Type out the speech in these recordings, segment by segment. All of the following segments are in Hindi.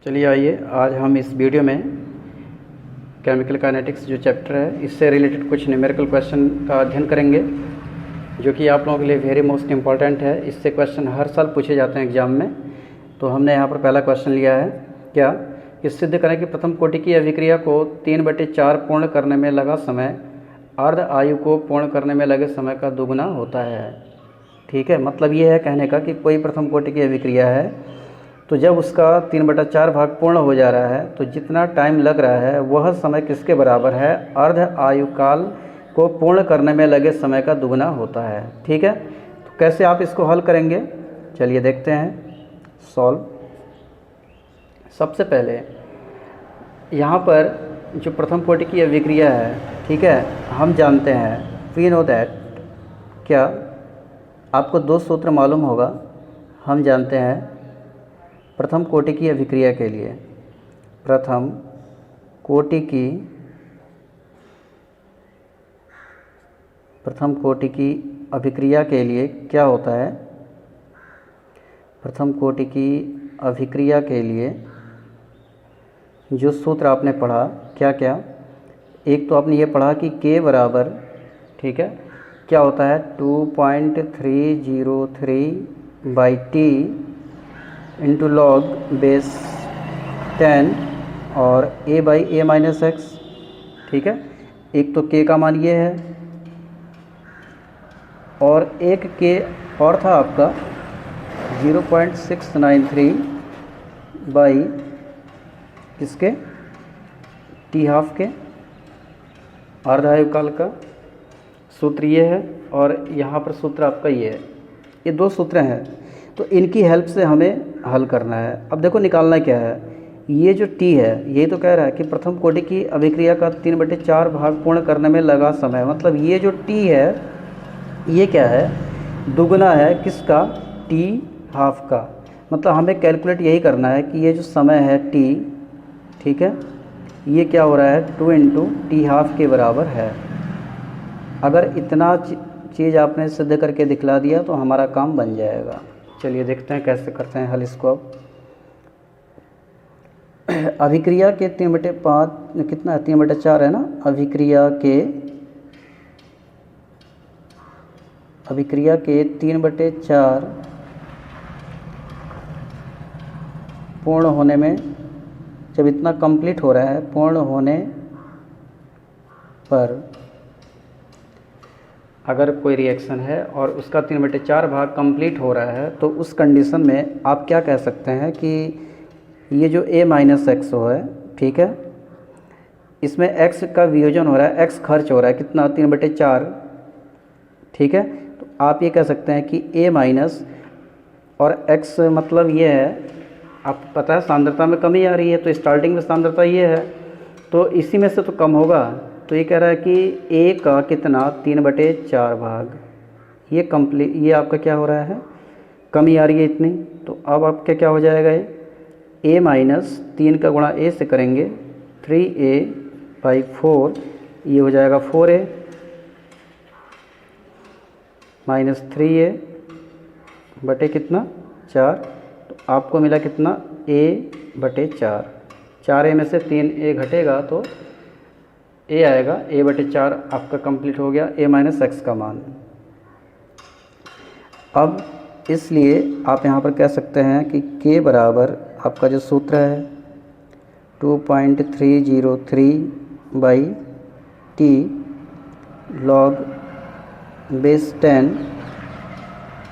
चलिए आइए आज हम इस वीडियो में केमिकल काइनेटिक्स जो चैप्टर है इससे रिलेटेड कुछ न्यूमेरिकल क्वेश्चन का अध्ययन करेंगे, जो कि आप लोगों के लिए वेरी मोस्ट इम्पॉर्टेंट है। इससे क्वेश्चन हर साल पूछे जाते हैं एग्जाम में। तो हमने यहाँ पर पहला क्वेश्चन लिया है, क्या कि सिद्ध करें कि प्रथम कोटि की अभिक्रिया को 3/4 पूर्ण करने में लगा समय अर्ध आयु को पूर्ण करने में लगे समय का दोगुना होता है। ठीक है, मतलब ये है कहने का कि कोई प्रथम कोटि की अभिक्रिया है तो जब उसका 3/4 भाग पूर्ण हो जा रहा है तो जितना टाइम लग रहा है वह समय किसके बराबर है? अर्ध आयु काल को पूर्ण करने में लगे समय का दुगना होता है। ठीक है, तो कैसे आप इसको हल करेंगे, चलिए देखते हैं सॉल्व। सबसे पहले यहाँ पर जो प्रथम कोटि की अभिक्रिया है, ठीक है, हम जानते हैं वी नो दैट, क्या आपको दो सूत्र मालूम होगा। हम जानते हैं प्रथम कोटि की अभिक्रिया के लिए, प्रथम कोटि की अभिक्रिया के लिए क्या होता है? प्रथम कोटि की अभिक्रिया के लिए जो सूत्र आपने पढ़ा, क्या क्या, एक तो आपने ये पढ़ा कि K बराबर, ठीक है, क्या होता है 2.303/T इंटू लॉग बेस 10 और a/a-x। ठीक है, एक तो K का मान ये है और एक K और था आपका 0.693 बाई किसके, T½ के अर्ध आयु काल का सूत्र ये है और यहाँ पर सूत्र आपका ये है। ये दो सूत्र हैं, तो इनकी हेल्प से हमें हल करना है। अब देखो निकालना क्या है, ये जो T है ये तो कह रहा है कि प्रथम कोटि की अभिक्रिया का 3/4 भाग पूर्ण करने में लगा समय, मतलब ये जो T है ये क्या है, दुगना है किसका, T½ का। मतलब हमें कैलकुलेट यही करना है कि ये जो समय है T, ठीक है, ये क्या हो रहा है 2 × T½ के बराबर है। अगर इतना चीज़ आपने सिद्ध करके दिखला दिया तो हमारा काम बन जाएगा। चलिए देखते हैं कैसे करते हैं हल इसको। अब अभिक्रिया के 3/5 कितना है, 3/4 है ना। अभिक्रिया के 3/4 पूर्ण होने में, जब इतना कंप्लीट हो रहा है, पूर्ण होने पर अगर कोई रिएक्शन है और उसका 3/4 भाग कंप्लीट हो रहा है तो उस कंडीशन में आप क्या कह सकते हैं कि ये जो a-x हो है, ठीक है, इसमें x का वियोजन हो रहा है, x खर्च हो रहा है कितना, 3/4। ठीक है, तो आप ये कह सकते हैं कि a- और x मतलब ये है, आपको पता है सांद्रता में कमी आ रही है तो स्टार्टिंग में सांद्रता ये है तो इसी में से तो कम होगा। तो ये कह रहा है कि a का कितना, 3/4 भाग, ये कंप्लीट, ये आपका क्या हो रहा है, कमी आ रही है इतनी। तो अब आपका क्या हो जाएगा, ये a-3 का गुणा a से करेंगे 3a/4, ये हो जाएगा 4a माइनस 3a बटे कितना 4, तो आपको मिला कितना a/4। 4a में से 3a घटेगा तो a आएगा, a/4 आपका कंप्लीट हो गया, a-x का मान। अब इसलिए आप यहाँ पर कह सकते हैं कि K बराबर आपका जो सूत्र है 2.303/T लॉग बेस 10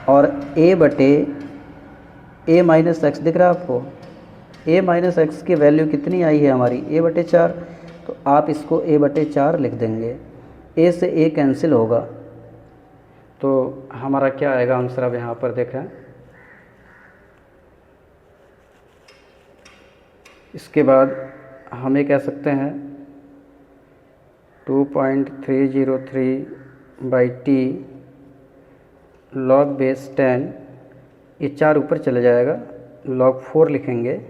और a/a-x दिख रहा है आपको, a-x की वैल्यू कितनी आई है हमारी, a/4, तो आप इसको a/4 लिख देंगे, a से a कैंसिल होगा तो हमारा क्या आएगा आंसर। अब यहाँ पर देखें, इसके बाद हम ये कह सकते हैं 2.303/T लॉग बेस 10, ये 4 ऊपर चले जाएगा, log 4 लिखेंगे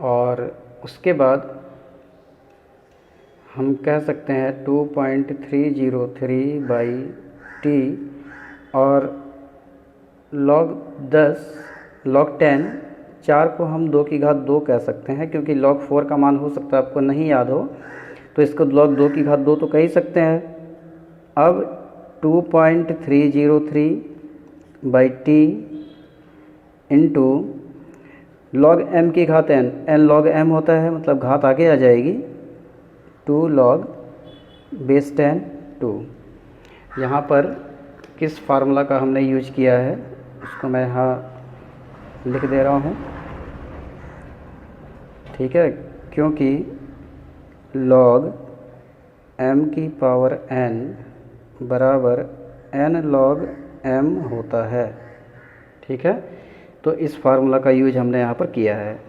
और उसके बाद हम कह सकते हैं 2.303/T और log 10 4 को हम 2 की घात 2 कह सकते हैं, क्योंकि log 4 का मान हो सकता है आपको नहीं याद हो, तो इसको log 2 की घात 2 तो कह ही सकते हैं। अब 2.303 by T into log m की घात n, n log m होता है, मतलब घात आगे आ जाएगी, 2 log बेस 10 2। यहाँ पर किस फार्मूला का हमने यूज किया है उसको मैं यहाँ लिख दे रहा हूँ, ठीक है, क्योंकि log m की पावर n बराबर n log m होता है, ठीक है। तो इस फार्मूला का यूज हमने यहाँ पर किया है।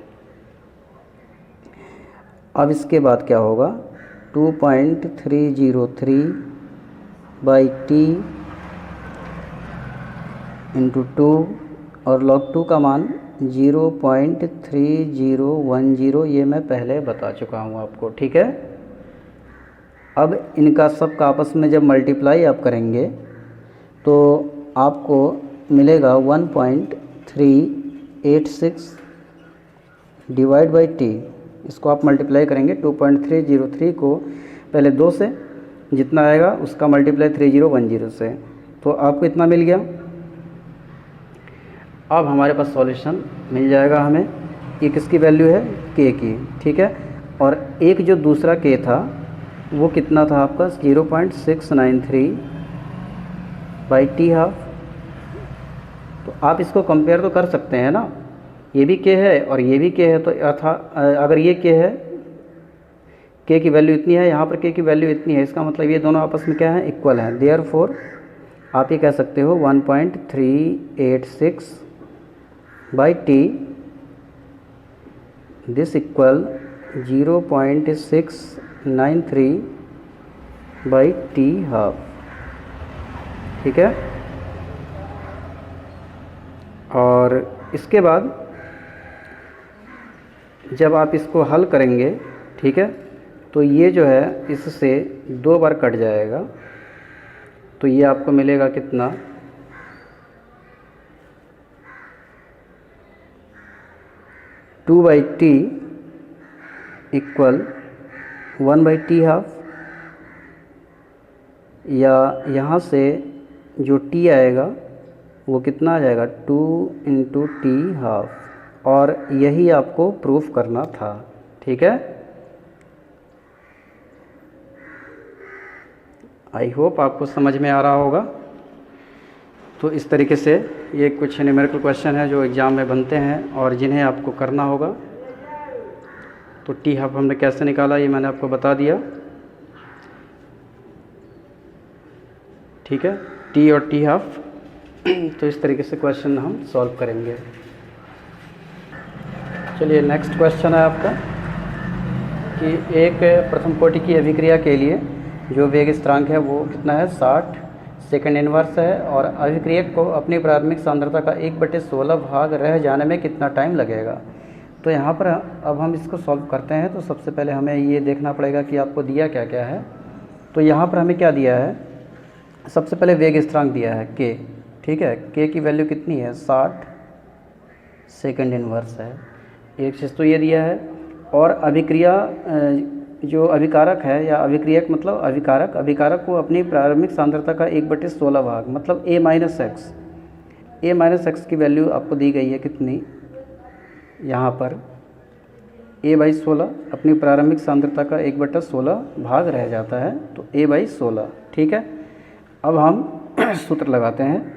अब इसके बाद क्या होगा, 2.303 बाई टी इंटू 2 और log 2 का मान 0.3010, ये मैं पहले बता चुका हूँ आपको, ठीक है। अब इनका सब का आपस में जब मल्टीप्लाई आप करेंगे तो आपको मिलेगा 1.386 डिवाइड बाई टी। इसको आप मल्टीप्लाई करेंगे 2.303 को पहले 2 से, जितना आएगा उसका मल्टीप्लाई 3010 से, तो आपको इतना मिल गया। अब हमारे पास सॉल्यूशन मिल जाएगा हमें। ये किसकी वैल्यू है, के की, ठीक है। और एक जो दूसरा के था वो कितना था आपका 0.693 बाई टी हाफ। तो आप इसको कंपेयर तो कर सकते हैं ना, ये भी के है और ये भी के है, तो अगर ये के है, के की वैल्यू इतनी है, यहाँ पर के की वैल्यू इतनी है, इसका मतलब ये दोनों आपस में क्या है, इक्वल हैं। देयरफॉर आप ये कह सकते हो 1.386 by T, this equal 0.693 by T half, ठीक है। और इसके बाद जब आप इसको हल करेंगे, ठीक है, तो ये जो है इससे 2 बार कट जाएगा, तो ये आपको मिलेगा कितना, 2 by T equal 1 by T half, या यहाँ से जो टी आएगा वो कितना आ जाएगा, 2 इंटू टी हाफ, और यही आपको प्रूफ करना था, ठीक है। आई होप आपको समझ में आ रहा होगा। तो इस तरीके से ये कुछ न्यूमेरिकल क्वेश्चन है जो एग्ज़ाम में बनते हैं और जिन्हें आपको करना होगा। तो टी हाफ हमने कैसे निकाला ये मैंने आपको बता दिया, ठीक है, टी और टी हाफ। तो इस तरीके से क्वेश्चन हम सॉल्व करेंगे। चलिए नेक्स्ट क्वेश्चन है आपका कि एक प्रथम कोटि की अभिक्रिया के लिए जो वेग स्थिरांक है वो कितना है, 60 सेकंड इनवर्स है, और अभिक्रियक को अपनी प्राथमिक सांद्रता का 1/16 भाग रह जाने में कितना टाइम लगेगा। तो यहाँ पर अब हम इसको सॉल्व करते हैं। तो सबसे पहले हमें ये देखना पड़ेगा कि आपको दिया क्या क्या है। तो यहाँ पर हमें क्या दिया है, सबसे पहले वेग स्थिरांक दिया है के, ठीक है। के की वैल्यू कितनी है, 60 सेकंड इनवर्स है, एक चीज़ तो ये दिया है। और अभिक्रिया जो अभिकारक है, या अभिक्रियक मतलब अभिकारक, अभिकारक को अपनी प्रारंभिक सांद्रता का 1/16 भाग मतलब a माइनस एक्स की वैल्यू आपको दी गई है कितनी, यहाँ पर a/16 अपनी प्रारंभिक सांद्रता का 1/16 भाग रह जाता है, तो a/16, ठीक है। अब हम सूत्र लगाते हैं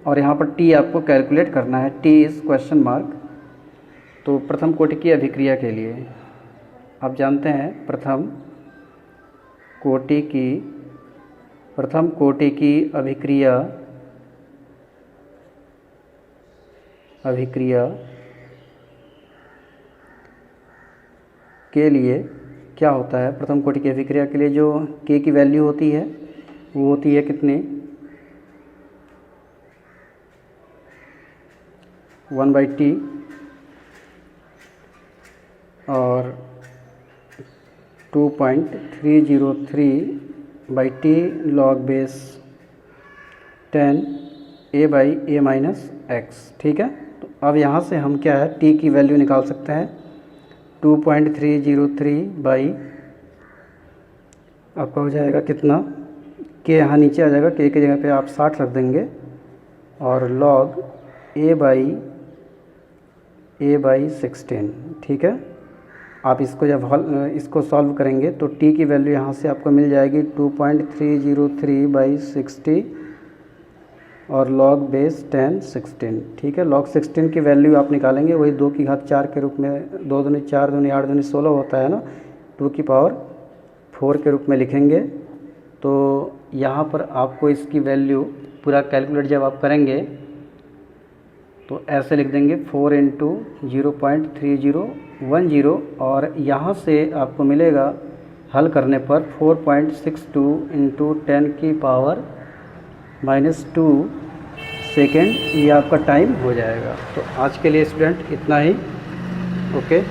और यहाँ पर t आपको कैलकुलेट करना है, t इज़ क्वेश्चन मार्क। तो प्रथम कोटि की अभिक्रिया के लिए आप जानते हैं प्रथम कोटि की अभिक्रिया के लिए क्या होता है, प्रथम कोटि की अभिक्रिया के लिए जो के की वैल्यू होती है वो होती है कितनी, 1/t और 2.303 by T log base 10 a/a minus x, ठीक है। तो अब यहाँ से हम क्या है t की वैल्यू निकाल सकते हैं 2.303 बाई आपका हो जाएगा कितना के यहाँ नीचे आ जाएगा, के की जगह पे आप 60 रख देंगे और log a बाई 16। ठीक है, आप इसको जब इसको सॉल्व करेंगे तो t की वैल्यू यहाँ से आपको मिल जाएगी 2.303 बाई 60 और log बेस 10 16। ठीक है, log 16 की वैल्यू आप निकालेंगे वही 2 की घात 4 के रूप में, 2 दूनी 4 दूनी 8 दूनी 16 होता है ना, 2 की पावर 4 के रूप में लिखेंगे। तो यहाँ पर आपको इसकी वैल्यू पूरा कैलकुलेट जब आप करेंगे तो ऐसे लिख देंगे 4 इंटू 0.3010 और यहाँ से आपको मिलेगा हल करने पर 4.62 इंटू 10 की पावर -2 सेकेंड, ये आपका टाइम हो जाएगा। तो आज के लिए स्टूडेंट इतना ही। ओके।